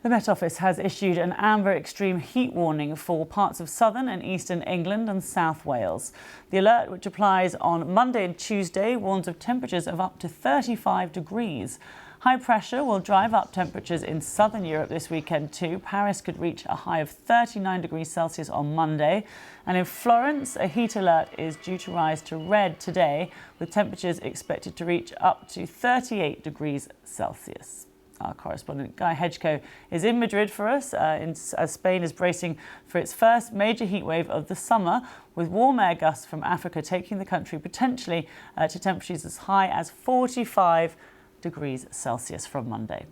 The Met Office has issued an amber extreme heat warning for parts of southern and eastern England and South Wales. The alert, which applies on Monday and Tuesday, warns of temperatures of up to 35 degrees. High pressure will drive up temperatures in southern Europe this weekend too. Paris could reach a high of 39 degrees Celsius on Monday. And in Florence, a heat alert is due to rise to red today, with temperatures expected to reach up to 38 degrees Celsius. Our correspondent Guy Hedgecoe is in Madrid for us as Spain is bracing for its first major heatwave of the summer, with warm air gusts from Africa taking the country potentially to temperatures as high as 45 degrees Celsius from Monday.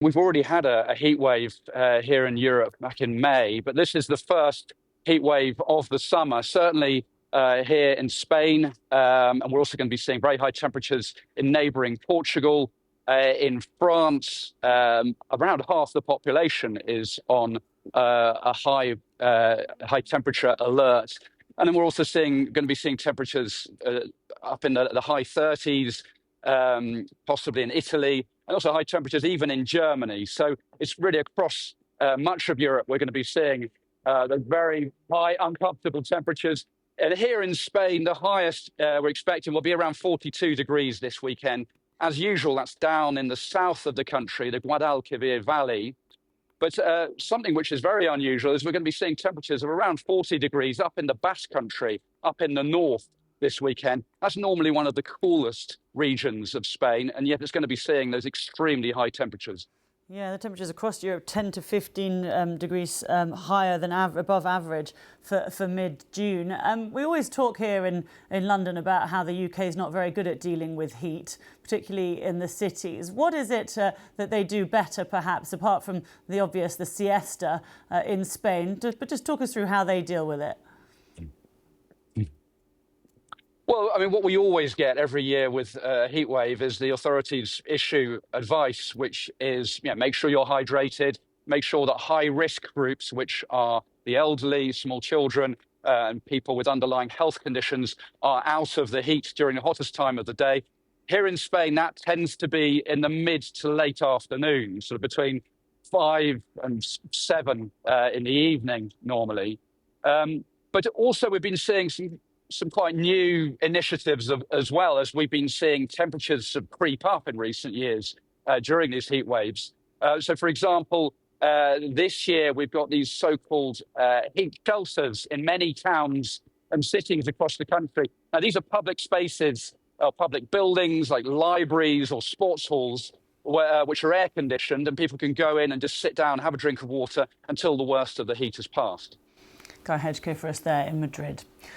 We've already had a heat wave here in Europe back in May, but this is the first heat wave of the summer, certainly here in Spain. And we're also going to be seeing very high temperatures in neighbouring Portugal. In France, around half the population is on a high temperature alert. And then we're also going to be seeing temperatures up in the high 30s, possibly in Italy, and also high temperatures even in Germany. So it's really across much of Europe we're going to be seeing the very high, uncomfortable temperatures. And here in Spain, the highest we're expecting will be around 42 degrees this weekend. As usual, that's down in the south of the country, the Guadalquivir Valley. But something which is very unusual is we're going to be seeing temperatures of around 40 degrees up in the Basque Country, up in the north this weekend. That's normally one of the coolest regions of Spain, and yet it's going to be seeing those extremely high temperatures. Yeah, the temperatures across Europe 10 to 15 degrees higher than above average for mid-June. We always talk here in London about how the UK is not very good at dealing with heat, particularly in the cities. What is it that they do better, perhaps, apart from the obvious, the siesta in Spain? But just talk us through how they deal with it. Well, I mean, what we always get every year with a heat wave is the authorities issue advice, which is, make sure you're hydrated, make sure that high risk groups, which are the elderly, small children, and people with underlying health conditions, are out of the heat during the hottest time of the day. Here in Spain, that tends to be in the mid to late afternoon, sort of between 5 and 7 in the evening normally. But also we've been seeing some quite new initiatives as well, as we've been seeing temperatures creep up in recent years during these heat waves. So, for example, this year we've got these so-called heat shelters in many towns and cities across the country. Now, these are public spaces, public buildings like libraries or sports halls, which are air-conditioned, and people can go in and just sit down, have a drink of water until the worst of the heat has passed. Guy Hedgecoe for us there in Madrid.